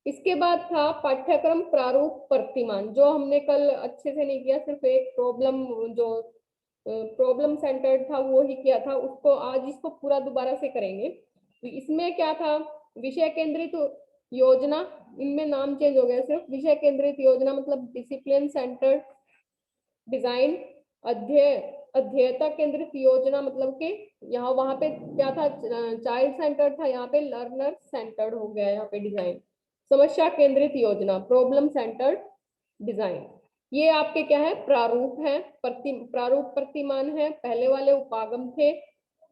इसके बाद था पाठ्यक्रम प्रारूप प्रतिमान, जो हमने कल अच्छे से नहीं किया, सिर्फ एक प्रॉब्लम जो प्रॉब्लम सेंटर्ड था वो ही किया था, उसको आज इसको पूरा दोबारा से करेंगे। तो इसमें क्या था, विषय केंद्रित योजना, इनमें नाम चेंज हो गया, सिर्फ विषय केंद्रित योजना मतलब डिसिप्लिन सेंटर्ड डिजाइन, अध्येता केंद्रित योजना मतलब कि यहाँ वहां पे क्या था, चाइल्ड सेंटर्ड था, यहाँ पे लर्नर सेंटर्ड हो गया यहाँ पे डिजाइन। समस्या केंद्रित योजना प्रॉब्लम सेंटर्ड डिजाइन। ये आपके क्या है, प्रारूप है, प्रारूप प्रतिमान है, पहले वाले उपागम थे।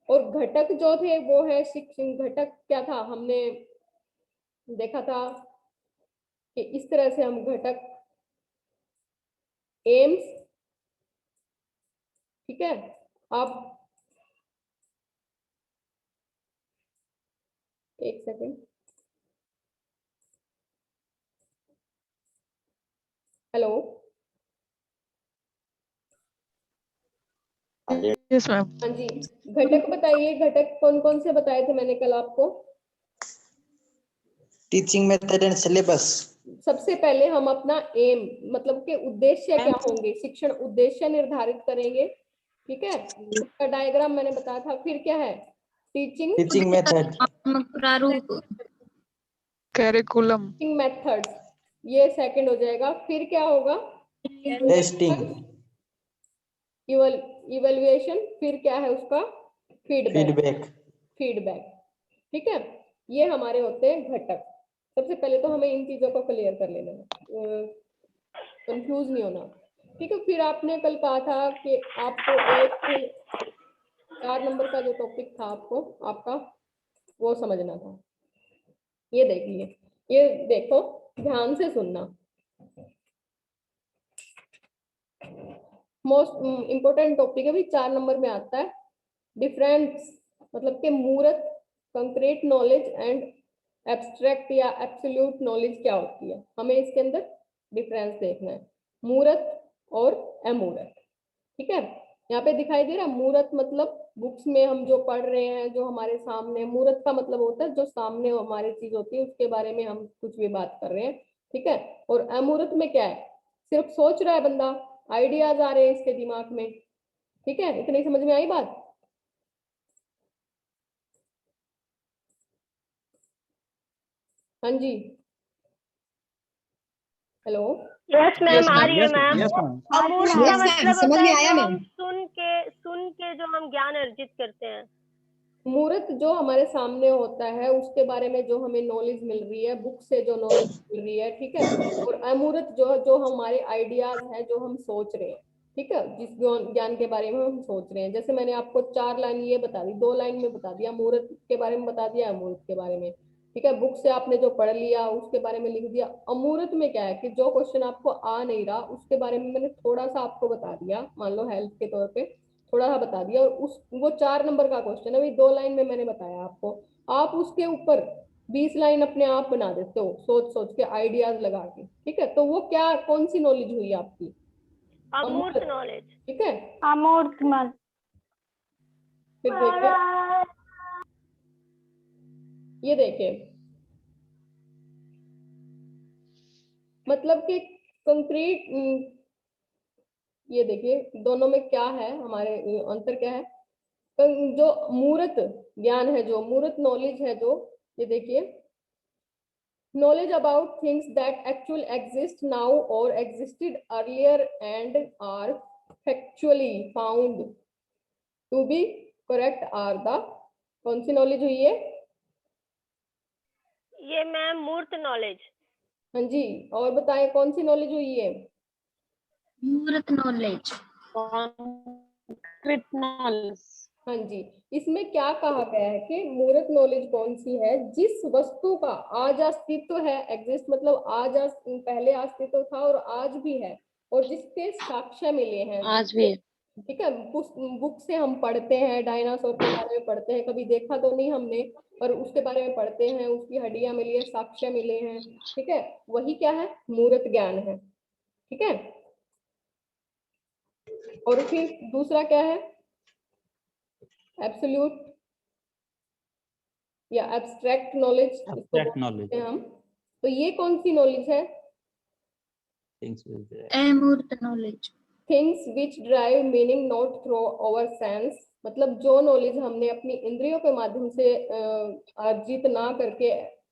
और घटक जो थे वो है शिक्षण घटक। क्या था, हमने देखा था कि इस तरह से हम घटक एम्स, ठीक है। अब एक सेकेंड, हेलो, यस मैम। हाँ जी, घटक बताइए, घटक कौन कौन से बताए थे मैंने कल आपको? Teaching method and syllabus. सबसे पहले हम अपना एम मतलब के उद्देश्य क्या होंगे, शिक्षण उद्देश्य निर्धारित करेंगे, ठीक है। उसका डायग्राम मैंने बताया था। फिर क्या है, टीचिंग मेथड, प्रारूप, करिकुलम, मेथड्स, ये सेकंड हो जाएगा। फिर क्या होगा, टेस्टिंग, इवैल्यूएशन, फिर क्या है उसका, फीडबैक। फीडबैक, ठीक है। ये हमारे होते हैं घटक। सबसे पहले तो हमें इन चीजों को क्लियर कर लेना है, कंफ्यूज नहीं होना, ठीक है। फिर आपने कल कहा था कि आपको एक 4 नंबर का जो टॉपिक था आपको आपका वो समझना था। ये देखिए, ये देखो, ध्यान से सुनना, मोस्ट इंपोर्टेंट टॉपिक है, भी 4 नंबर में आता है। डिफरेंस मतलब के मूर्त, कंक्रीट नॉलेज एंड एब्स्ट्रैक्ट या एब्सोल्यूट नॉलेज क्या होती है, हमें इसके अंदर डिफरेंस देखना है, मूर्त और अमूर्त, ठीक है। यहाँ पे दिखाई दे रहा है, मूर्त मतलब बुक्स में हम जो पढ़ रहे हैं, जो हमारे सामने, मूर्त का मतलब होता है जो सामने हमारी चीज होती है उसके बारे में हम कुछ भी बात कर रहे हैं, ठीक है। और अमूर्त में क्या है, सिर्फ सोच रहा है बंदा, आइडियाज आ रहे हैं इसके दिमाग में, ठीक है। इतनी समझ में आई बात? हाँ जी, हेलो, यस मैम, आ रही है मैम। Yes ma'am. अमूर्त का मतलब समझ होता में है आया जो मैम। हम सुन के जो हम ज्ञान अर्जित करते हैं। मूर्त जो हमारे सामने होता है उसके बारे में जो हमें नॉलेज मिल रही है, बुक से जो नॉलेज मिल रही है, ठीक है। और अमूर्त जो जो हमारे आइडियाज हैं, जो हम सोच रहे हैं, ठीक है, जिस ज्ञान के बारे में हम सोच रहे हैं। जैसे मैंने आपको 4 लाइन ये बता दी, 2 लाइन में बता दिया, मूर्त के बारे में बता दिया, अमूर्त के बारे में, ठीक है। बुक से आपने जो पढ़ लिया उसके बारे में लिख दिया। अमूर्त में क्या है कि जो क्वेश्चन आपको आ नहीं रहा उसके बारे में मैंने थोड़ा सा आपको बता दिया, मान लो हेल्प के तौर पे थोड़ा सा बता दिया, और उस वो 4 नंबर का क्वेश्चन है, अभी 2 लाइन में मैंने बताया आपको, आप उसके ऊपर 20 लाइन अपने आप बना देते हो सोच सोच के, आइडियाज लगा के, ठीक है। तो वो क्या, कौन सी नॉलेज हुई आपकी? अमूर्त नॉलेज, ठीक है। अमूर्त मन। फिर देखिए, ये देखिए, मतलब कि कंक्रीट, ये देखिए दोनों में क्या है, हमारे अंतर क्या है। जो मूर्त ज्ञान है, जो मूर्त नॉलेज है, जो ये देखिए, knowledge about things that actually exist now or existed earlier and are factually found to be correct are the, कौन सी नॉलेज हुई है? ये मैम मूर्त नॉलेज। हाँ जी, और बताएं कौन सी नॉलेज हुई है? मूर्त नॉलेज, कंक्रीट नॉलेज। हाँ जी, इसमें क्या कहा गया है कि मूर्त नॉलेज कौन सी है, जिस वस्तु का आज अस्तित्व है, एग्जिस्ट मतलब आज पहले अस्तित्व था और आज भी है, और जिसके साक्ष्य मिले हैं, आज भी। ठीक है। बुक से हम पढ़ते हैं, डायनासोर के बारे में पढ़ते हैं, कभी देखा तो नहीं हमने, पर उसके बारे में पढ़ते हैं, उसकी हड्डियां मिली है, साक्ष्य मिले हैं, ठीक है। वही क्या है, मूर्त ज्ञान है, ठीक है। और फिर दूसरा क्या है, एब्सोल्यूट या एब्स्ट्रैक्ट नॉलेज, इसको बोलते हैं हम, तो ये कौन सी नॉलेज है? अमूर्त knowledge. Things which drive meaning not through our sense, मतलब जो नॉलेज हमने अपनी इंद्रियों के माध्यम से अर्जित ना करके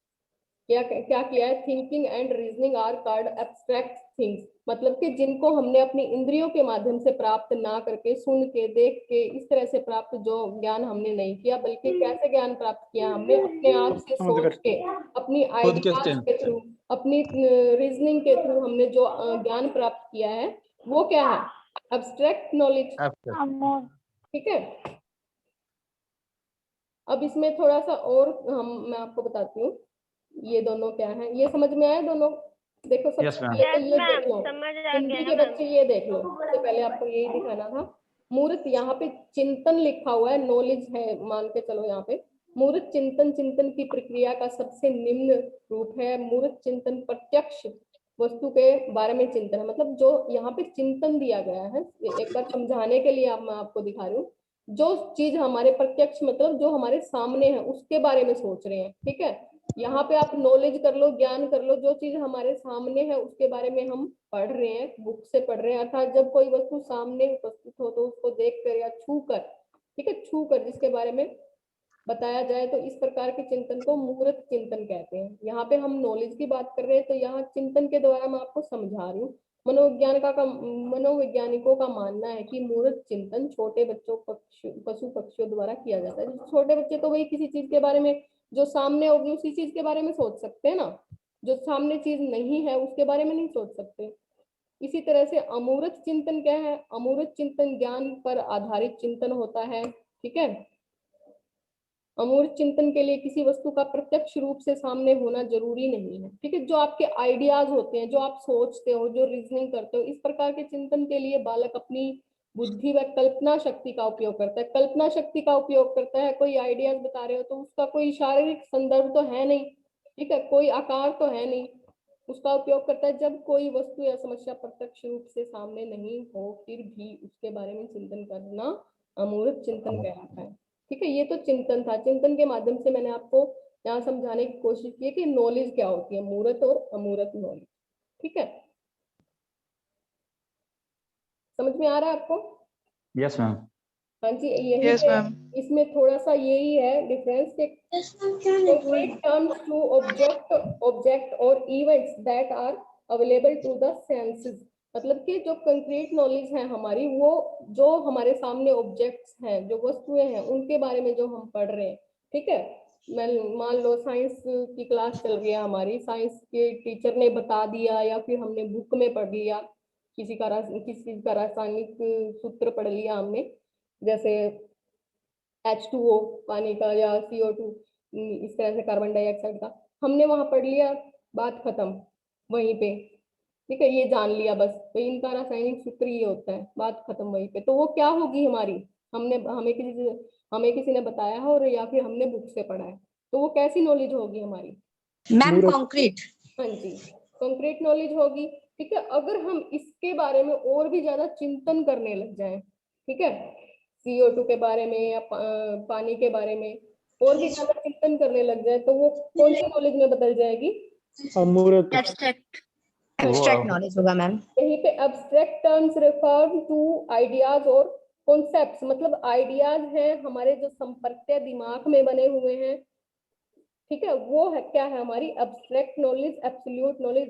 क्या क्या किया है, thinking and reasoning are called abstract things, मतलब कि जिनको हमने अपनी इंद्रियों के माध्यम से प्राप्त ना करके, सुन के, देख के, इस तरह से प्राप्त जो ज्ञान हमने नहीं किया, बल्कि कैसे ज्ञान प्राप्त किया हमने अपने आप से सोच के, अपनी आइडियाज के थ्रू, अपनी रीजनिंग के थ्रू हमने जो ज्ञान प्राप्त किया है, वो क्या है? Abstract knowledge. ठीक है, अब इसमें थोड़ा सा और मैं आपको बताती हूँ ये दोनों क्या है। ये समझ में आया दोनों? देखो सबसे पहले ये देख लो, हिंदी के बच्चे ये देख लो, सबसे पहले आपको यही दिखाना था। मूर्त, यहाँ पे चिंतन लिखा हुआ है, नॉलेज है मान के चलो यहाँ पे। मूर्त चिंतन, चिंतन की प्रक्रिया का सबसे निम्न रूप है। मूर्त चिंतन प्रत्यक्ष वस्तु के बारे में चिंतन है, मतलब जो यहाँ पे चिंतन दिया गया है, एक बार समझाने के लिए मैं आपको दिखा रही हूँ। जो चीज हमारे प्रत्यक्ष मतलब जो हमारे सामने है उसके बारे में सोच रहे हैं, ठीक है। यहाँ पे आप नॉलेज कर लो, ज्ञान कर लो, जो चीज हमारे सामने है उसके बारे में हम पढ़ रहे हैं, बुक से पढ़ रहे हैं। अर्थात जब कोई वस्तु सामने उपस्थित हो तो उसको देख कर या छू कर, ठीक है, छू कर जिसके बारे में बताया जाए, तो इस प्रकार के चिंतन को मूर्त चिंतन कहते हैं। यहाँ पे हम नॉलेज की बात कर रहे हैं, तो यहाँ चिंतन के द्वारा मैं आपको समझा रही हूँ। मनोवैज्ञानिकों का मानना है कि मूर्त चिंतन छोटे बच्चों, पशु पक्षियों द्वारा किया जाता है। छोटे बच्चे तो वही किसी चीज के बारे में जो सामने होगी उसी चीज के बारे में सोच सकते हैं ना, जो सामने चीज नहीं है उसके बारे में नहीं सोच सकते। इसी तरह से अमूर्त चिंतन क्या है? अमूर्त चिंतन ज्ञान पर आधारित चिंतन होता है, ठीक है। अमूर्त चिंतन के लिए किसी वस्तु का प्रत्यक्ष रूप से सामने होना जरूरी नहीं है, ठीक है। जो आपके आइडियाज होते हैं, जो आप सोचते हो, जो रीजनिंग करते हो, इस प्रकार के चिंतन के लिए बालक अपनी बुद्धि व कल्पना शक्ति का उपयोग करता है। कल्पना शक्ति का उपयोग करता है। कोई आइडियाज बता रहे हो तो उसका कोई शारीरिक संदर्भ तो है नहीं, ठीक है, कोई आकार तो है नहीं, उसका उपयोग करता है। जब कोई वस्तु या समस्या प्रत्यक्ष रूप से सामने नहीं हो फिर भी उसके बारे में चिंतन करना अमूर्त चिंतन कहलाता है, ठीक है। ये तो चिंतन था। चिंतन के माध्यम से मैंने आपको यहाँ समझाने की कोशिश की है कि नॉलेज क्या होती है, मूर्त और अमूर्त नॉलेज, ठीक है। समझ में आ रहा है आपको? Yes ma'am. हाँ जी, यही Yes, है। ma'am. इसमें थोड़ा सा यही है डिफरेंस कि concrete terms to object or events that are available to the senses, मतलब कि जो कंक्रीट नॉलेज है हमारी, वो जो हमारे सामने ऑब्जेक्ट्स हैं, जो वस्तुएं हैं, उनके बारे में जो हम पढ़ रहे हैं, ठीक है। मैं मान लो साइंस की क्लास चल रही है हमारी, साइंस के टीचर ने बता दिया या फिर हमने बुक में पढ़ लिया, किसी चीज का रासायनिक सूत्र पढ़ लिया हमने, जैसे H2O पानी का या CO2, इस तरह से कार्बन डाइऑक्साइड का, हमने वहां पढ़ लिया, बात खत्म वहीं पे, ठीक है। ये जान लिया बस, तो इनका रासायनिक सूत्र ये होता है, बात खत्म वहीं पे। तो वो क्या होगी हमारी, हमें किसी ने बताया है और या फिर हमने बुक से पढ़ा है, तो वो कैसी नॉलेज होगी हमारी? Ma'am concrete. हाँ जी, कंक्रीट नॉलेज होगी, ठीक है। अगर हम इसके बारे में और भी ज्यादा चिंतन करने लग जाएं, ठीक है, CO2 के बारे में या पानी के बारे में और भी ज्यादा चिंतन करने लग जाए, तो वो कौन सी नॉलेज में बदल जाएगी? अमूर्त। एब्स्ट्रैक्ट नॉलेज होगा मैम। यहीं पे abstract terms refer to ideas और कॉन्सेप्ट्स, मतलब आइडियाज हैं हमारे जो संपर्क दिमाग में बने हुए हैं, ठीक है, वो है क्या है हमारी abstract knowledge. Absolute knowledge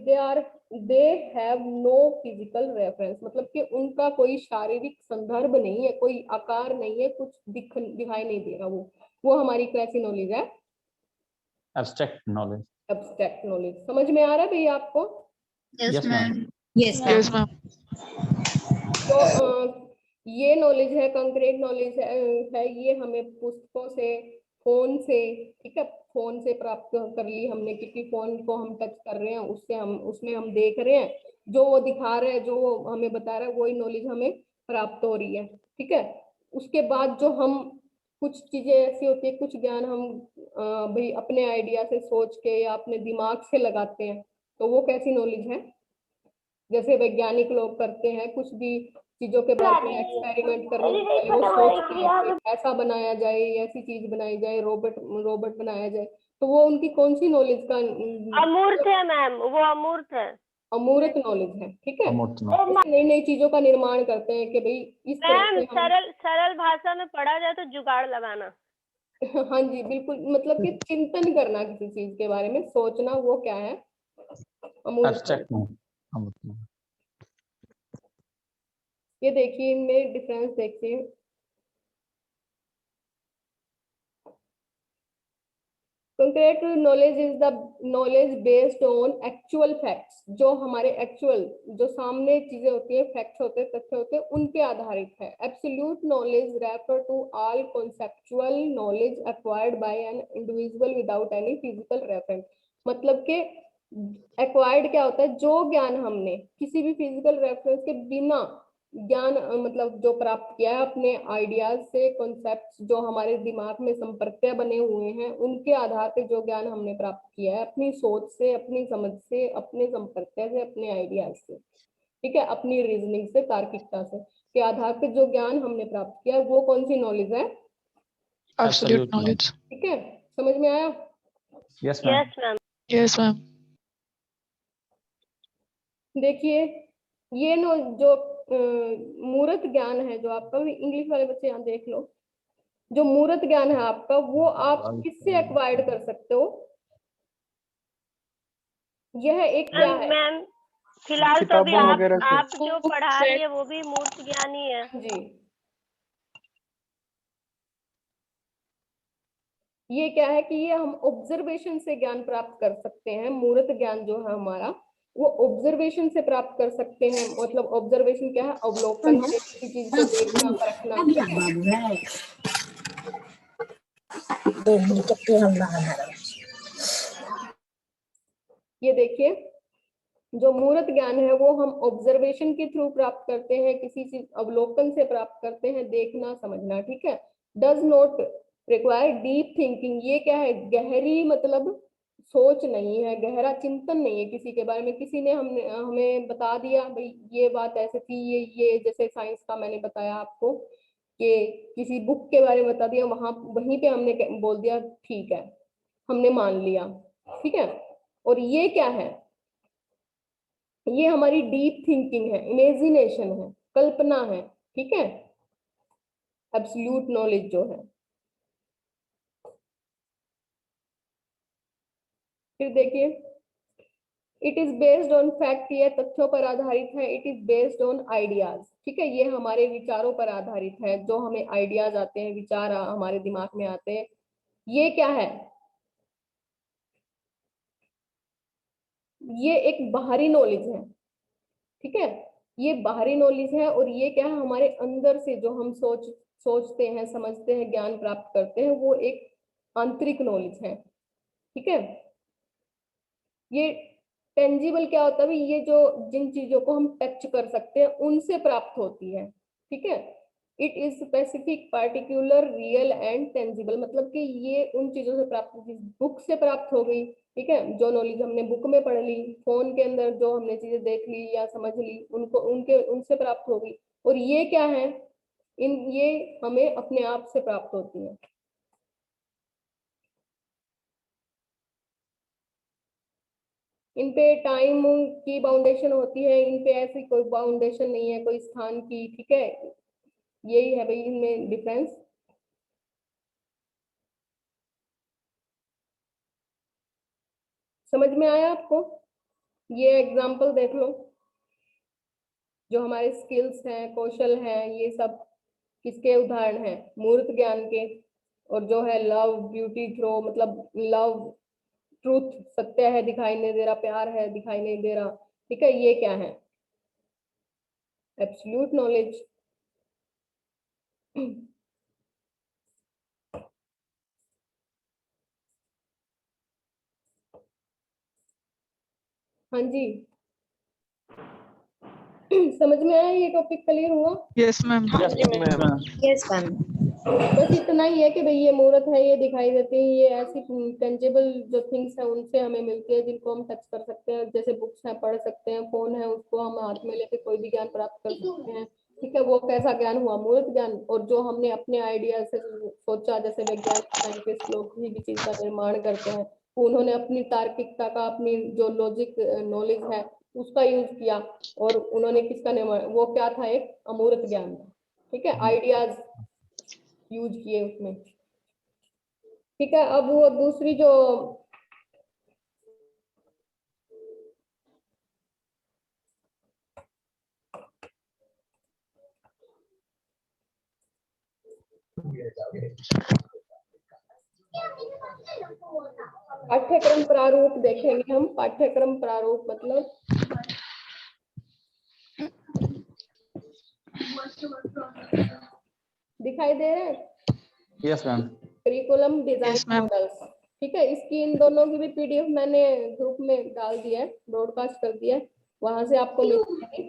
they have no physical reference, मतलब कि उनका कोई शारीरिक संदर्भ नहीं है, कोई आकार नहीं है, कुछ दिखाई नहीं दे रहा। वो हमारी कैसी नॉलेज है? Abstract knowledge. Abstract knowledge. समझ में आ रहा है भैया आपको? Yes ma'am. Yes ma'am. Yes, ma'am. तो ये नॉलेज है, कंक्रीट नॉलेज है, ये हमें पुस्तकों से, फोन से, ठीक है, फोन से प्राप्त कर ली हमने, क्योंकि फोन को हम टच कर रहे हैं, उसमें हम देख रहे हैं, जो वो दिखा रहे हैं, जो वो हमें बता रहा है, वही नॉलेज हमें प्राप्त हो रही है, ठीक है। उसके बाद जो हम कुछ चीजें ऐसी होती है, कुछ ज्ञान हम भाई अपने आइडिया से सोच के या अपने दिमाग से लगाते हैं, तो वो कैसी नॉलेज है? जैसे वैज्ञानिक लोग करते हैं कुछ भी चीजों के बारे में एक्सपेरिमेंट करने से पहले वो सोचते हैं कि ऐसा बनाया जाए, ऐसी चीज बनाई जाए, रोबोट बनाया जाए, तो वो उनकी कौन सी नॉलेज का अमूर्त है मैम, वो अमूर्त है। अमूर्त नॉलेज है, ठीक है। अमूर्त knowledge. नई नई चीजों का निर्माण करते हैं कि भाई इस तरह मैम से हम सरल सरल भाषा में पढ़ा जाए तो जुगाड़ लगाना। हाँ जी बिल्कुल, मतलब कि चिंतन करना किसी चीज के बारे में, सोचना, वो क्या है अमूर्त Abstract knowledge। knowledge. अमूर्त knowledge. ये देखिए इनमें डिफरेंस देखिए। Concrete knowledge is the knowledge based on actual facts, जो हमारे एक्चुअल जो सामने चीजें होती है, फैक्ट्स होते हैं, तथ्य होते हैं, उनके आधारित है। Absolute knowledge refer to all conceptual knowledge acquired by an individual without any physical reference. मतलब कि एक्वायर्ड क्या होता है, जो ज्ञान हमने किसी भी फिजिकल रेफरेंस के बिना ज्ञान मतलब जो प्राप्त किया है अपने आइडियाज से, कॉन्सेप्ट्स जो हमारे दिमाग में संप्रत्यय बने हुए हैं, उनके आधार पे जो ज्ञान हमने प्राप्त किया है अपनी सोच से, अपनी समझ से, अपने संप्रत्यय से, अपने आइडियाज से, ठीक है, अपनी रीजनिंग से, तार्किकता से, के आधार पे जो ज्ञान हमने प्राप्त किया है, वो कौन सी नॉलेज है? Absolute knowledge. ठीक है, समझ में आया? Yes, ma'am. Yes ma'am. Yes, ma'am. देखिए ये नो जो मूर्त ज्ञान है जो आपका, इंग्लिश वाले बच्चे यहाँ देख लो, जो मूर्त ज्ञान है आपका, वो आप किससे एक्वायर्ड कर सकते हो? यह एक क्या है? मैम फिलहाल तो अभी किताबों वगैरह से। आप जो पढ़ा रही है वो भी मूर्त ज्ञान ही है। जी, ये क्या है कि ये हम ऑब्जर्वेशन से ज्ञान प्राप्त कर सकते हैं। मूर्त ज्ञान जो है हमारा, वो ऑब्जर्वेशन से प्राप्त कर सकते हैं। मतलब ऑब्जर्वेशन क्या है? अवलोकन से, किसी चीज को देखना, परखना, ठीक है। ये देखिए जो मूर्त ज्ञान है वो हम ऑब्जर्वेशन के थ्रू प्राप्त करते हैं, किसी चीज अवलोकन से प्राप्त करते हैं, देखना, समझना, ठीक है। Does not require deep thinking, ये क्या है? गहरी मतलब सोच नहीं है, गहरा चिंतन नहीं है किसी के बारे में। किसी ने हमें बता दिया भाई ये बात ऐसे थी, ये जैसे साइंस का मैंने बताया आपको कि किसी बुक के बारे में बता दिया, वहीं पे हमने बोल दिया ठीक है, हमने मान लिया, ठीक है। और ये क्या है? ये हमारी डीप थिंकिंग है, इमेजिनेशन है, कल्पना है, ठीक है। एब्सोल्यूट नॉलेज जो है, फिर देखिए it is based on fact, ये तथ्यों पर आधारित है। It is based on ideas, ठीक है, ये हमारे विचारों पर आधारित है। जो हमें आइडियाज आते हैं, विचार हमारे दिमाग में आते हैं, ये क्या है? ये एक बाहरी नॉलेज है, ठीक है। ये बाहरी नॉलेज है। और ये क्या है? हमारे अंदर से जो हम सोचते हैं, समझते हैं, ज्ञान प्राप्त करते हैं, वो एक आंतरिक नॉलेज है, ठीक है। ये टेंजिबल क्या होता है? ये जो जिन चीजों को हम टच कर सकते हैं उनसे प्राप्त होती है, ठीक है। It is specific, particular, real and tangible, मतलब कि ये उन चीजों से प्राप्त होती है, बुक से प्राप्त हो गई, ठीक है। जो नॉलेज हमने बुक में पढ़ ली, फोन के अंदर जो हमने चीजें देख ली या समझ ली, उनको उनसे प्राप्त हो गई। और ये क्या है? ये हमें अपने आप से प्राप्त होती है। इन पे टाइम की बाउंडेशन होती है, इन पे ऐसी कोई बाउंडेशन नहीं है कोई स्थान की, ठीक है। यही है भाई इनमें डिफरेंस। समझ में आया आपको? ये एग्जांपल देख लो, जो हमारे स्किल्स हैं, कौशल हैं, ये सब किसके उदाहरण हैं? मूर्त ज्ञान के। और जो है लव, ब्यूटी, थ्रो, मतलब लव, ट्रूथ, सत्य है, दिखाई नहीं दे रहा, प्यार है, दिखाई नहीं दे रहा, ठीक है। ये क्या है? Absolute knowledge. हाँ जी, समझ में आया? ये टॉपिक क्लियर हुआ? Yes, ma'am. Yes, ma'am. Yes, ma'am. बस इतना ही है कि भाई ये मूर्त है, ये दिखाई देती है, ये ऐसी टेंजेबल जो थिंग्स है उनसे हमें मिलती है, जिनको हम टच कर सकते हैं, जैसे बुक्स हैं, पढ़ सकते हैं, फोन है उसको हम हाथ में लेके कोई भी ज्ञान प्राप्त कर सकते हैं, ठीक है, वो कैसा ज्ञान हुआ, मूर्त ज्ञान। और जो हमने अपने आइडिया से सोचा, जैसे वैज्ञानिक साइंटिस्ट लोग किसी भी चीज का निर्माण करते हैं, उन्होंने अपनी तार्किकता का, अपनी जो लॉजिक नॉलेज है उसका यूज किया, और उन्होंने किसका निर्माण, वो क्या था, एक अमूर्त ज्ञान था। ठीक है, आइडियाज यूज किए उसमें। ठीक है, अब वो दूसरी जो पाठ्यक्रम प्रारूप देखेंगे हम। पाठ्यक्रम प्रारूप मतलब दिखाई दे रहे हैं, yes ma'am. Curriculum design Yes, ma'am. Models. ठीक है, इसकी इन दोनों की भी पीडीएफ मैंने ग्रुप में डाल दिया है, ब्रॉडकास्ट कर दिया है, वहां से आपको मिल जाएगी।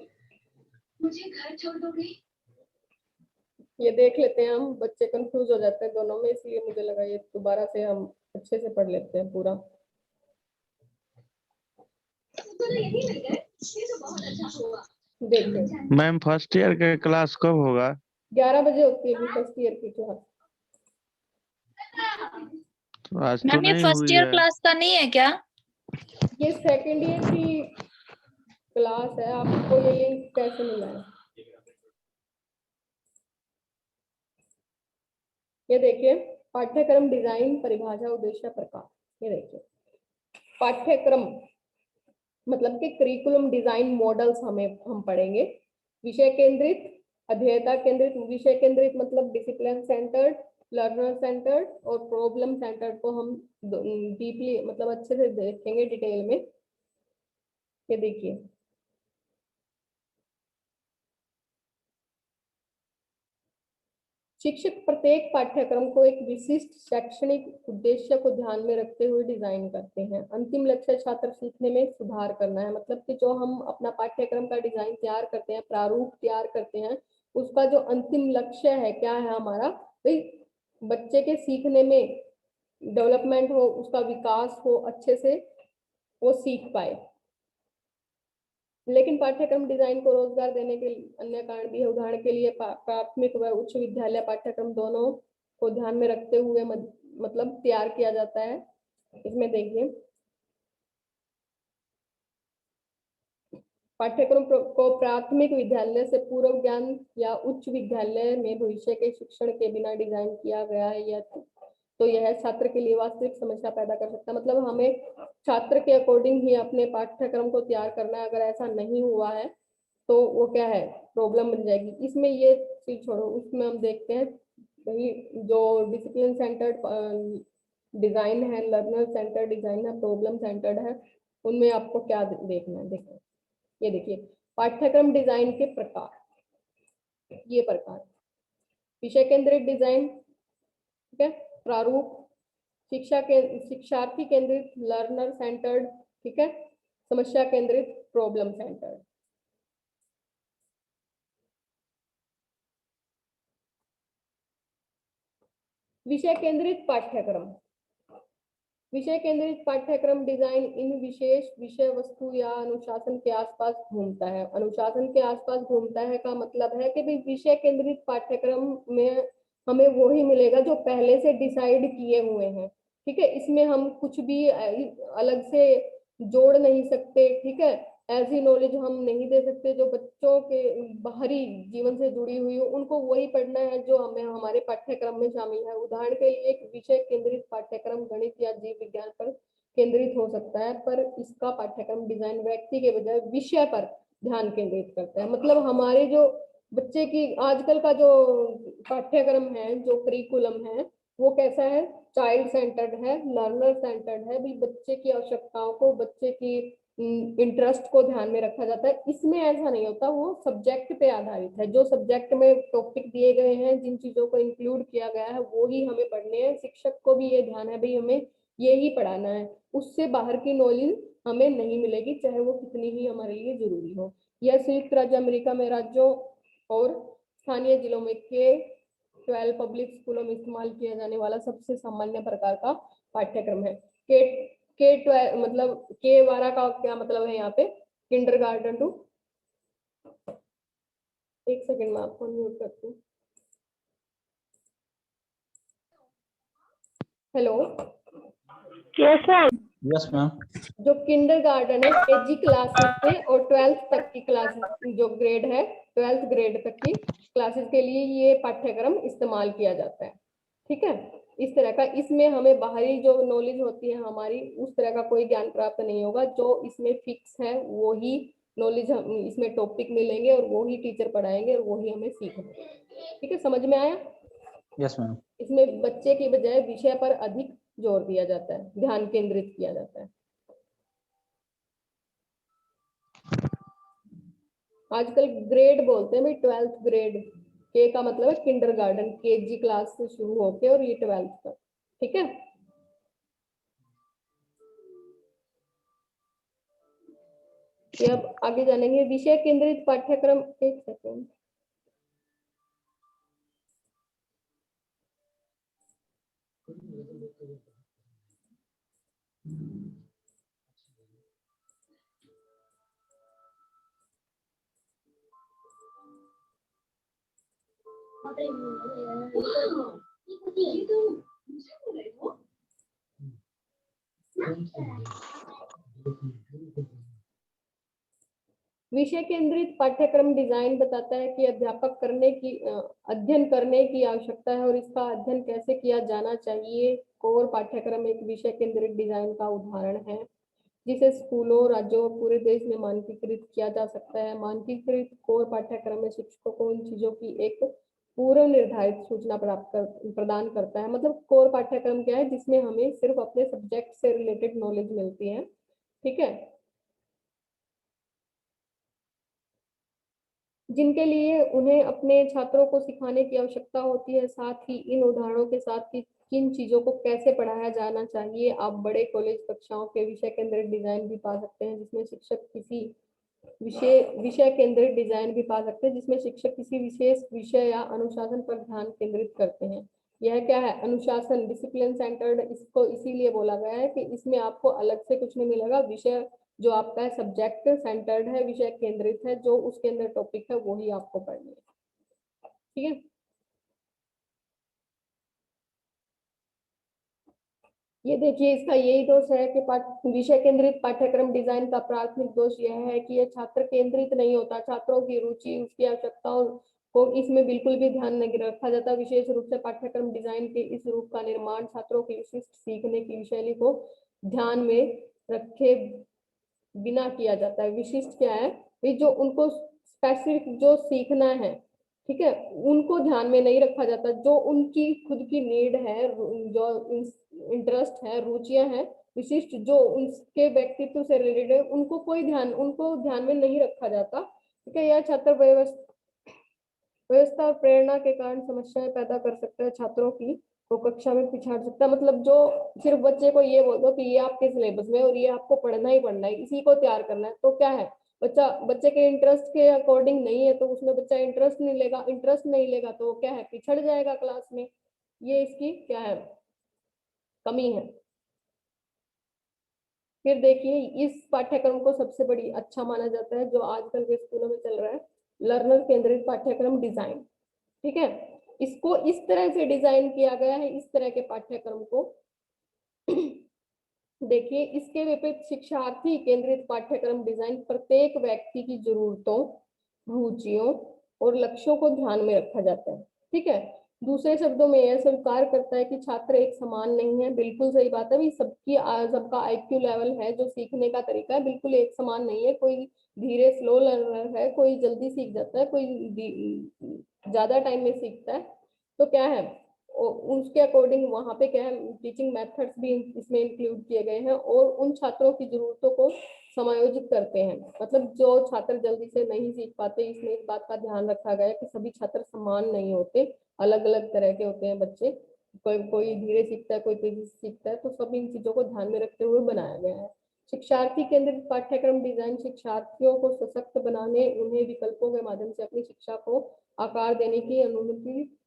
मुझे घर छोड़ दोगे? ये देख लेते हैं हम, बच्चे कंफ्यूज हो जाते हैं दोनों में, इसलिए मुझे लगा ये दोबारा से हम अच्छे से पढ़ लेते हैं पूरा। देखिए, मैम फर्स्ट ईयर के क्लास कब होगा? 11 बजे होती है फर्स्ट ईयर की क्लास। तो आज तो मैम ये नहीं फर्स्ट हुई ईयर है। क्लास का नहीं है क्या? ये सेकेंड ईयर की क्लास है। आपको ये लिंक कैसे मिला है? ये देखिए, पाठ्यक्रम डिजाइन, परिभाषा, उद्देश्य, प्रकार। ये देखिए, पाठ्यक्रम मतलब कि करिकुलम डिजाइन मॉडल्स हम पढ़ेंगे। विषय केंद्रित, अध्येता केंद्रित। विषय केंद्रित मतलब डिसिप्लिन सेंटर्ड, लर्नर सेंटर्ड और प्रॉब्लम सेंटर्ड को हम डीपली मतलब अच्छे से देखेंगे, डिटेल में। ये देखिए, शिक्षक प्रत्येक पाठ्यक्रम को एक विशिष्ट शैक्षणिक उद्देश्य को ध्यान में रखते हुए डिजाइन करते हैं। अंतिम लक्ष्य छात्र सीखने में सुधार करना है। मतलब कि जो हम अपना पाठ्यक्रम का डिजाइन तैयार करते हैं, प्रारूप तैयार करते हैं, उसका जो अंतिम लक्ष्य है क्या है हमारा, भाई बच्चे के सीखने में डेवलपमेंट हो, उसका विकास हो, अच्छे से वो सीख पाए। लेकिन पाठ्यक्रम डिजाइन को रोजगार देने के अन्य कारण भी है। उदाहरण के लिए प्राथमिक व उच्च विद्यालय पाठ्यक्रम दोनों को ध्यान में रखते हुए मतलब तैयार किया जाता है। इसमें देखिए, पाठ्यक्रम को प्राथमिक विद्यालय से पूर्व ज्ञान या उच्च विद्यालय में भविष्य के शिक्षण के बिना डिजाइन किया गया है, या तो यह छात्र के लिए वास्तविक समस्या पैदा कर सकता है। मतलब हमें छात्र के अकॉर्डिंग ही अपने पाठ्यक्रम को तैयार करना है। अगर ऐसा नहीं हुआ है तो वो क्या है, प्रॉब्लम बन जाएगी। इसमें ये चीज छोड़ो, उसमें हम देखते हैं वही जो डिसिप्लिन सेंटर्ड डिजाइन है, लर्नर सेंटर्ड डिजाइन है, प्रॉब्लम सेंटर्ड है, उनमें आपको क्या देखना है। देखो, ये देखिए, पाठ्यक्रम डिजाइन के प्रकार। ये प्रकार: विषय केंद्रित डिजाइन, ठीक है, प्रारूप, शिक्षार्थी केंद्रित, लर्नर सेंटर्ड, ठीक है, समस्या केंद्रित, प्रॉब्लम सेंटर्ड। विषय केंद्रित पाठ्यक्रम। विषय केंद्रित पाठ्यक्रम डिजाइन इन विशेष विषय वस्तु या अनुशासन के आसपास घूमता है। अनुशासन के आसपास घूमता है का मतलब है कि विषय केंद्रित पाठ्यक्रम में हमें वो ही मिलेगा जो पहले से डिसाइड किए हुए हैं। ठीक है, इसमें हम कुछ भी अलग से जोड़ नहीं सकते। ठीक है, ऐसी नॉलेज हम नहीं दे सकते जो बच्चों के बाहरी जीवन से जुड़ी हुई हो। उनको वही पढ़ना है जो हमें हमारे पाठ्यक्रम में शामिल है। उदाहरण के लिए एक विषय केंद्रित पाठ्यक्रम गणित या जीव विज्ञान पर केंद्रित हो सकता है, पर इसका पाठ्यक्रम डिजाइन व्यक्ति के बजाय विषय पर ध्यान केंद्रित करता है। मतलब हमारे जो बच्चे की आजकल का जो पाठ्यक्रम है, जो करिकुलम है, वो कैसा है, चाइल्ड सेंटर्ड है, लर्नर सेंटर्ड है। भी बच्चे की आवश्यकताओं को, बच्चे की इंटरेस्ट को ध्यान में रखा जाता है। इसमें ऐसा नहीं होता, वो सब्जेक्ट पे आधारित है। जो सब्जेक्ट में टॉपिक दिए गए हैं, जिन चीजों को इंक्लूड किया गया है, वो ही हमें पढ़ने हैं। शिक्षक को भी ये ध्यान है भाई हमें ये ही पढ़ाना है, उससे बाहर की नॉलेज हमें नहीं मिलेगी, चाहे वो कितनी ही हमारे लिए जरूरी हो। यह संयुक्त राज्य अमेरिका में राज्यों और स्थानीय जिलों में K-12 पब्लिक स्कूलों में इस्तेमाल किया जाने वाला सबसे सामान्य प्रकार का पाठ्यक्रम है। K-12 मतलब K-12 का क्या मतलब है यहाँ पे, किंडरगार्टन टू एक सेकंड में आपको म्यूट करती हूँ। Hello, yes ma'am. Yes, ma'am. जो किंडरगार्टन है केजी क्लासेस से और 12th तक की क्लासेस जो ग्रेड है 12th ग्रेड तक की क्लासेस के लिए ये पाठ्यक्रम इस्तेमाल किया जाता है। ठीक है, इस तरह का इसमें हमें बाहरी जो नॉलेज होती है हमारी उस तरह का कोई ज्ञान प्राप्त नहीं होगा। जो इसमें फिक्स है वो ही नॉलेज हम इसमें टॉपिक मिलेंगे और वो ही टीचर पढ़ाएंगे और वो ही हमें सीखना। ठीक है, समझ में आया? Yes, ma'am. इसमें बच्चे की बजाय विषय पर अधिक जोर दिया जाता है, ध्यान केंद्रित किया जाता है। आजकल ग्रेड बोलते हैं भाई, 12th ग्रेड के का मतलब है किंडरगार्टन, केजी क्लास से शुरू होके और ये 12th तक। ठीक है, ये अब आगे जानेंगे विषय केंद्रित पाठ्यक्रम। एक सेकेंड, विषय केंद्रित पाठ्यक्रम डिजाइन बताता है कि अध्ययन करने की आवश्यकता है और इसका अध्ययन कैसे किया जाना चाहिए। कोर पाठ्यक्रम एक विषय केंद्रित डिजाइन का उदाहरण है जिसे स्कूलों, राज्यों और पूरे देश में मानकीकृत किया जा सकता है। मानकीकृत कोर पाठ्यक्रम में शिक्षकों को उन चीजों की एक पूर्व निर्धारित सूचना प्रदान करता है। मतलब कोर पाठ्यक्रम क्या है, जिसमें हमें सिर्फ अपने सब्जेक्ट से रिलेटेड नॉलेज मिलती है। ठीक है, जिनके लिए उन्हें अपने छात्रों को सिखाने की आवश्यकता होती है। साथ ही इन उदाहरणों के साथ कि किन चीजों को कैसे पढ़ाया जाना चाहिए। आप बड़े कॉलेज कक्षाओं के विषय केंद्रित डिजाइन भी पा सकते हैं जिसमें शिक्षक किसी विषय केंद्रित डिजाइन भी पा सकते हैं जिसमें शिक्षक किसी विशेष विषय या अनुशासन पर ध्यान केंद्रित करते हैं। यह क्या है, अनुशासन, डिसिप्लिन सेंटर्ड। इसको इसीलिए बोला गया है कि इसमें आपको अलग से कुछ नहीं मिलेगा। विषय जो आपका है सब्जेक्ट सेंटर्ड है, विषय केंद्रित है, जो उसके अंदर टॉपिक है वो ही आपको पढ़नी है। ठीक है, ये देखिए इसका यही दोष है कि विषय केंद्रित पाठ्यक्रम डिजाइन का प्राथमिक दोष यह है कि यह छात्र केंद्रित नहीं होता। छात्रों की रुचि, उसकी आवश्यकताओं को इसमें बिल्कुल भी ध्यान नहीं रखा जाता। विशेष रूप से पाठ्यक्रम डिजाइन के इस रूप का निर्माण छात्रों की विशिष्ट सीखने की शैली को ध्यान में रखे बिना किया जाता है। विशिष्ट क्या है, जो उनको स्पेसिफिक जो सीखना है, ठीक है, उनको ध्यान में नहीं रखा जाता। जो उनकी खुद की नीड है, जो इंटरेस्ट है, रुचियां हैं विशिष्ट, जो उनके व्यक्तित्व से रिलेटेड है, उनको ध्यान में नहीं रखा जाता। ठीक है, यह छात्र व्यवस्था और प्रेरणा के कारण समस्याएं पैदा कर सकता है। छात्रों की को कक्षा में पिछाड़ सकता है। मतलब जो सिर्फ बच्चे को ये बोल दो कि ये आपके सिलेबस में और ये आपको पढ़ना ही पढ़ना है, इसी को तैयार करना है, तो क्या है, बच्चे के इंटरेस्ट के अकॉर्डिंग नहीं है तो उसमें बच्चा इंटरेस्ट नहीं लेगा तो क्या है, पिछड़ जाएगा क्लास में। ये इसकी क्या है, कमी है। फिर देखिए इस पाठ्यक्रम को सबसे बड़ी अच्छा माना जाता है जो आजकल के स्कूलों में चल रहा है, लर्नर केंद्रित पाठ्यक्रम डिजाइन। ठीक है, इसको इस तरह से डिजाइन किया गया है, इस तरह के पाठ्यक्रम को। देखिए इसके विपरीत शिक्षार्थी केंद्रित पाठ्यक्रम डिजाइन प्रत्येक व्यक्ति की जरूरतों, रुचियों और लक्ष्यों को ध्यान में रखा जाता है। ठीक है, दूसरे शब्दों में यह स्वीकार करता है कि छात्र एक समान नहीं है। बिल्कुल सही बात है भाई, सबका आईक्यू लेवल है, जो सीखने का तरीका है बिल्कुल एक समान नहीं है। कोई धीरे स्लो लर्नर है, कोई जल्दी सीख जाता है, कोई ज्यादा टाइम में सीखता है। तो क्या है, उसके अकॉर्डिंग वहां पे क्या है, टीचिंग मेथड्स भी इसमें इंक्लूड किए गए हैं और उन छात्रों की जरूरतों को समायोजित करते हैं। मतलब जो छात्र जल्दी से नहीं सीख पाते, इसमें इस बात का ध्यान रखा गया है कि सभी छात्र समान नहीं होते, अलग अलग तरह के होते हैं बच्चे। कोई धीरे सीखता है, कोई तेजी से सीखता है, तो सब इन चीजों को ध्यान में रखते हुए बनाया गया है। शिक्षार्थी केंद्रित पाठ्यक्रम डिजाइन शिक्षार्थियों को सशक्त बनाने, उन्हें विकल्पों के माध्यम से अपनी शिक्षा को आकार देने की अनुमति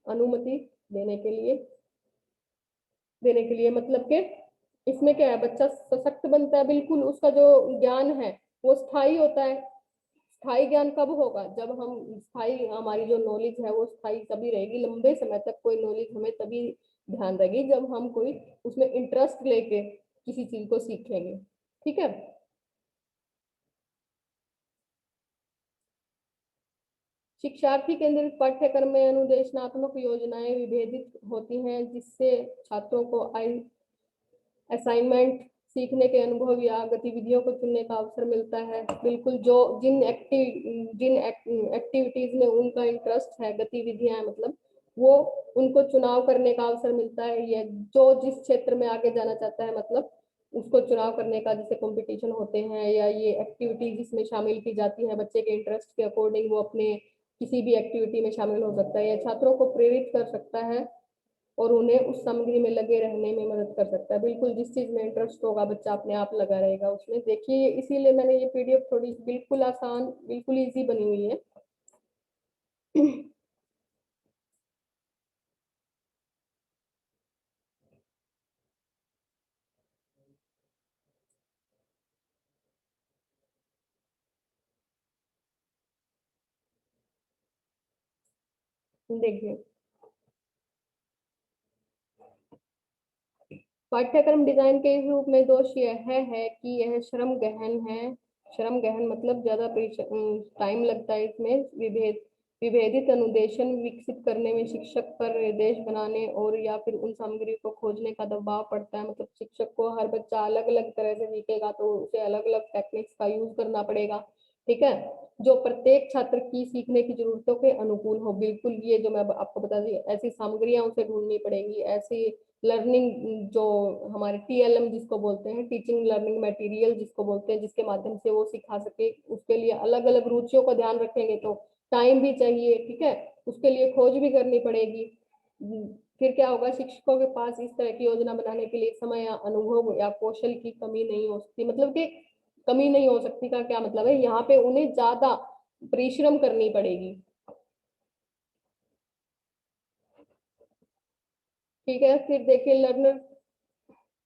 देने के लिए मतलब कि इसमें क्या है, बच्चा सशक्त बनता है, बिल्कुल उसका जो ज्ञान है वो स्थायी होता है। स्थायी ज्ञान कब होगा? जब हम स्थायी, हमारी जो नॉलेज है वो स्थायी तभी रहेगी, लंबे समय तक कोई नॉलेज हमें तभी ध्यान रहेगी जब हम कोई उसमें इंटरेस्ट लेके किसी चीज को सीखेंगे। ठीक है। शिक्षार्थी केंद्रित पाठ्यक्रम में अनुदेशनात्मक योजनाएं विभेदित होती हैं, जिससे छात्रों को असाइनमेंट, सीखने के अनुभव या गतिविधियों को चुनने का अवसर मिलता है। बिल्कुल, जो जिन एक्टिविटीज में उनका इंटरेस्ट है, गतिविधियां मतलब, वो उनको चुनाव करने का अवसर मिलता है। ये जो जिस क्षेत्र में आगे जाना चाहता है, मतलब उसको चुनाव करने का, जैसे कंपटीशन होते हैं या ये एक्टिविटी जिसमें शामिल की जाती है, बच्चे के इंटरेस्ट के अकॉर्डिंग वो अपने किसी भी एक्टिविटी में शामिल हो सकता है। यह छात्रों को प्रेरित कर सकता है और उन्हें उस सामग्री में लगे रहने में मदद कर सकता है। बिल्कुल, जिस चीज में इंटरेस्ट होगा बच्चा अपने आप लगा रहेगा उसमें। देखिए, इसीलिए मैंने ये पीडीएफ थोड़ी बिल्कुल आसान, बिल्कुल इजी बनी हुई है। देखिए, पाठ्यक्रम डिजाइन के इस रूप में दोष यह है कि यह श्रम गहन है। श्रम गहन मतलब ज्यादा टाइम लगता है इसमें। विभेदित अनुदेशन विकसित करने में शिक्षक पर निर्देश बनाने और या फिर उन सामग्री को खोजने का दबाव पड़ता है। मतलब शिक्षक को हर बच्चा अलग अलग तरह से सीखेगा तो उसे अलग अलग टेक्निक्स का यूज करना पड़ेगा। ठीक है, जो प्रत्येक छात्र की सीखने की जरूरतों के अनुकूल हो। बिल्कुल, ये जो मैं आपको बता दी, ऐसी सामग्रियां उसे ढूंढनी पड़ेगी, ऐसी लर्निंग जो हमारे टीएलएम जिसको बोलते हैं, टीचिंग लर्निंग मटेरियल जिसको बोलते हैं, जिसके माध्यम से वो सिखा सके। उसके लिए अलग अलग रुचियों का ध्यान रखेंगे तो टाइम भी चाहिए। ठीक है, उसके लिए खोज भी करनी पड़ेगी। फिर क्या होगा, शिक्षकों के पास इस तरह की योजना बनाने के लिए समय या अनुभव या कौशल की कमी नहीं हो सकती। मतलब कि कमी नहीं हो सकती का क्या मतलब है, यहाँ पे उन्हें ज्यादा परिश्रम करनी पड़ेगी। ठीक है, फिर देखिए,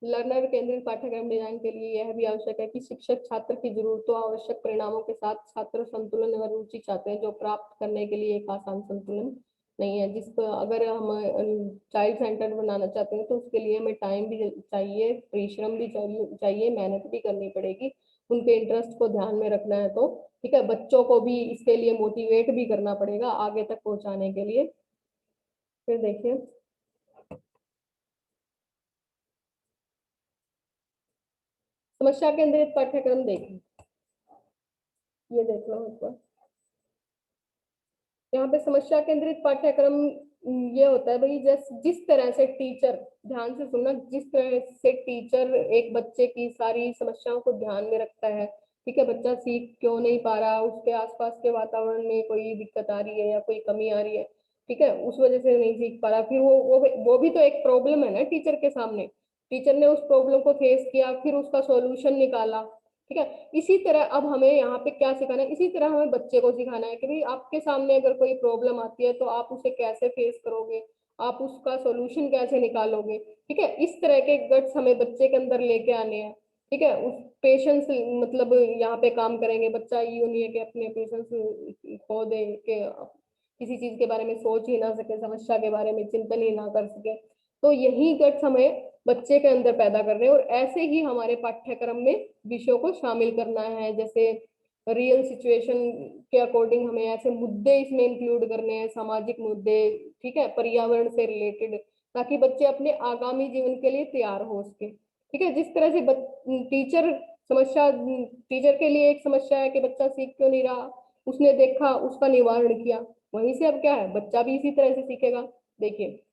लर्नर केंद्रित पाठ्यक्रम डिजाइन के लिए यह भी आवश्यक है कि शिक्षक छात्र की जरूरतों, आवश्यक परिणामों के साथ छात्र संतुलन व रुचि चाहते हैं, जो प्राप्त करने के लिए एक आसान संतुलन नहीं है। जिसको अगर हम चाइल्ड सेंटर बनाना चाहते हैं तो उसके लिए हमें टाइम भी चाहिए, परिश्रम भी चाहिए, मेहनत भी करनी पड़ेगी, उनके इंटरेस्ट को ध्यान में रखना है तो। ठीक है, बच्चों को भी इसके लिए मोटिवेट भी करना पड़ेगा आगे तक पहुंचाने के लिए। फिर देखिए, समस्या केंद्रित पाठ्यक्रम देखें। ये देख लो एक बार, यहाँ पे समस्या केंद्रित पाठ्यक्रम ये होता है भाई, जिस तरह से टीचर, ध्यान से सुनना, जिस तरह से टीचर एक बच्चे की सारी समस्याओं को ध्यान में रखता है। ठीक है, बच्चा सीख क्यों नहीं पा रहा, उसके आसपास के वातावरण में कोई दिक्कत आ रही है या कोई कमी आ रही है, ठीक है, उस वजह से नहीं सीख पा रहा, फिर वो भी तो एक प्रॉब्लम है ना टीचर के सामने। टीचर ने उस प्रॉब्लम को फेस किया, फिर उसका सॉल्यूशन निकाला। ठीक है, इसी तरह अब हमें यहाँ पे क्या सिखाना है, इसी तरह हमें बच्चे को सिखाना है कि भाई आपके सामने अगर कोई प्रॉब्लम आती है तो आप उसे कैसे फेस करोगे, आप उसका सॉल्यूशन कैसे निकालोगे। ठीक है, इस तरह के गट्स हमें बच्चे के अंदर लेके आने हैं। ठीक है, उस पेशेंस, मतलब यहाँ पे काम करेंगे। बच्चा ये नहीं है कि अपने पेशेंस खो दे, के किसी चीज के बारे में सोच ही ना सके, समस्या के बारे में चिंतन ही ना कर सके। तो यही गट्स हमें बच्चे के अंदर पैदा करने हैं और ऐसे ही हमारे पाठ्यक्रम में विषयों को शामिल करना है। जैसे रियल सिचुएशन के अकॉर्डिंग हमें ऐसे मुद्दे इसमें इंक्लूड करने हैं, सामाजिक मुद्दे, ठीक है, पर्यावरण से रिलेटेड, ताकि बच्चे अपने आगामी जीवन के लिए तैयार हो सके। ठीक है, जिस तरह से टीचर के लिए एक समस्या है कि बच्चा सीख क्यों नहीं रहा, उसने देखा, उसका निवारण किया, वहीं से अब क्या है, बच्चा भी इसी तरह से सीखेगा। देखिए,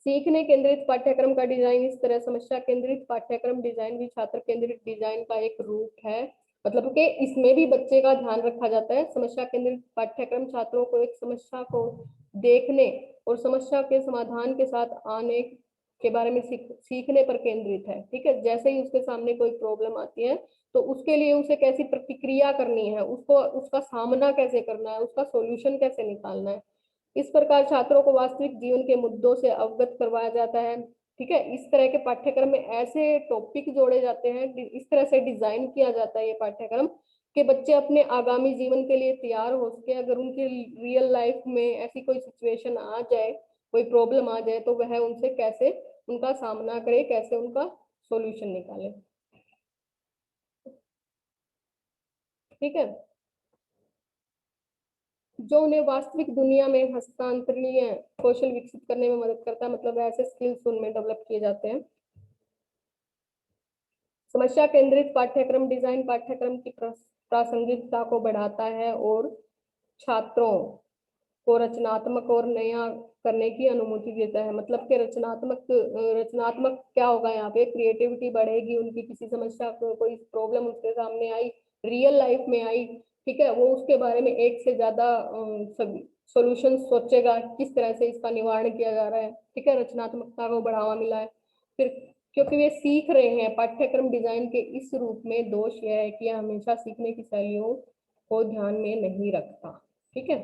सीखने केंद्रित पाठ्यक्रम का डिजाइन इस तरह, समस्या केंद्रित पाठ्यक्रम डिजाइन भी छात्र केंद्रित डिजाइन का एक रूप है। मतलब कि इसमें भी बच्चे का ध्यान रखा जाता है। समस्या केंद्रित पाठ्यक्रम छात्रों को एक समस्या को देखने और समस्या के समाधान के साथ आने के बारे में सीखने पर केंद्रित है। ठीक है, जैसे ही उसके सामने कोई प्रॉब्लम आती है तो उसके लिए उसे कैसी प्रतिक्रिया करनी है, उसको उसका सामना कैसे करना है, उसका सॉल्यूशन कैसे निकालना है। इस प्रकार छात्रों को वास्तविक जीवन के मुद्दों से अवगत करवाया जाता है। ठीक है, इस तरह के पाठ्यक्रम में ऐसे टॉपिक जोड़े जाते हैं, इस तरह से डिजाइन किया जाता है ये पाठ्यक्रम कि बच्चे अपने आगामी जीवन के लिए तैयार हो सके। अगर उनके रियल लाइफ में ऐसी कोई सिचुएशन आ जाए, कोई प्रॉब्लम आ जाए, तो वह उनसे कैसे उनका सामना करे, कैसे उनका सॉल्यूशन निकाले। ठीक है, जो उन्हें वास्तविक दुनिया में हस्तांतरणीय कौशल विकसित करने में मदद करता है, मतलब ऐसे स्किल्स उनमें डेवलप किए जाते हैं। समस्या केंद्रित पाठ्यक्रम डिजाइन पाठ्यक्रम की प्रासंगिकता को बढ़ाता है और छात्रों को रचनात्मक और नया करने की अनुमति देता है। मतलब कि रचनात्मक क्या होगा यहाँ पे, क्रिएटिविटी बढ़ेगी उनकी। किसी समस्या को, कोई प्रॉब्लम उसके सामने आई, रियल लाइफ में आई, ठीक है, वो उसके बारे में एक से ज्यादा सॉल्यूशन सोचेगा, किस तरह से इसका निवारण किया जा रहा है। ठीक है, रचनात्मकता को बढ़ावा मिला है। फिर क्योंकि वे सीख रहे हैं, पाठ्यक्रम डिजाइन के इस रूप में दोष यह है कि यह हमेशा सीखने की शैलियों को ध्यान में नहीं रखता। ठीक है,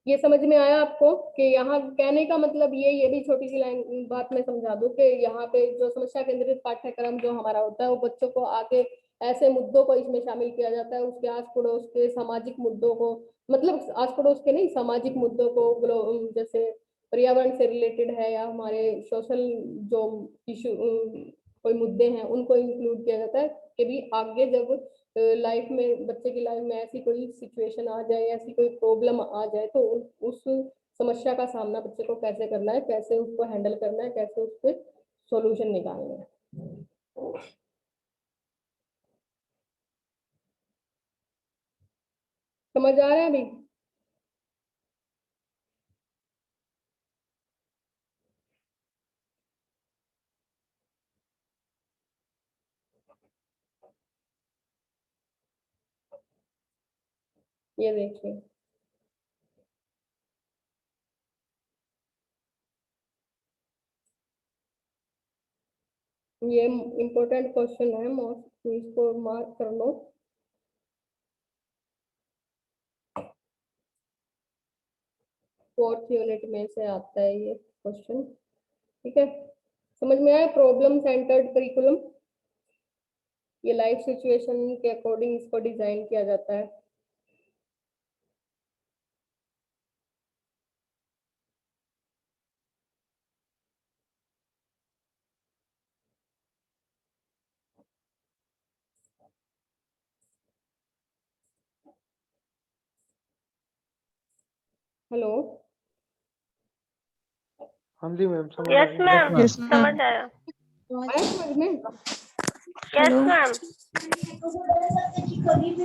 ये समझ में आया आपको कि यहाँ कहने का मतलब ये भी छोटी सी बात मैं समझा दूं कि यहाँ पे जो समस्या केंद्रित पाठ्यक्रम जो हमारा होता है, वो बच्चों को आगे ऐसे मुद्दों को इसमें शामिल किया जाता है, उसके आस पड़ोस के सामाजिक मुद्दों को, मतलब आस पड़ोस के नहीं, सामाजिक मुद्दों को, जैसे पर्यावरण से रिलेटेड है या हमारे सोशल जो इशू कोई मुद्दे हैं, उनको इंक्लूड किया जाता है कि भी आगे जब लाइफ में, बच्चे की लाइफ में ऐसी कोई सिचुएशन आ जाए, ऐसी कोई प्रॉब्लम आ जाए, तो उस समस्या का सामना बच्चे को कैसे करना है, कैसे उसको हैंडल करना है, कैसे उसके सॉल्यूशन निकालना है। समझ आ रहा है अभी? ये देखिए, ये इम्पोर्टेंट क्वेश्चन है मोस्ट, इसको मार्क कर लो। फोर्थ यूनिट में से आता है ये क्वेश्चन। ठीक है, समझ में आया? प्रॉब्लम सेंटर्ड करिकुलम, ये लाइफ सिचुएशन के अकॉर्डिंग इसको डिजाइन किया जाता है। हेलो, हाँ जी मैम, समझ यस मैम, Yes, समझ आया। आया समझ में? Yes ma'am.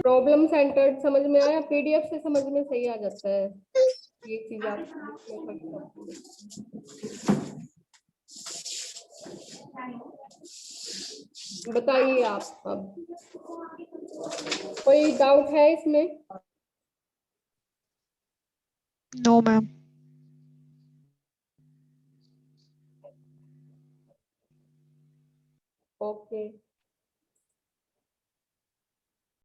प्रॉब्लम सेंटर्ड समझ में आया? पीडीएफ से समझ में सही आ जाता है ये चीज। आप बताइए आप अब, कोई डाउट है इसमें? No, ma'am. ओके।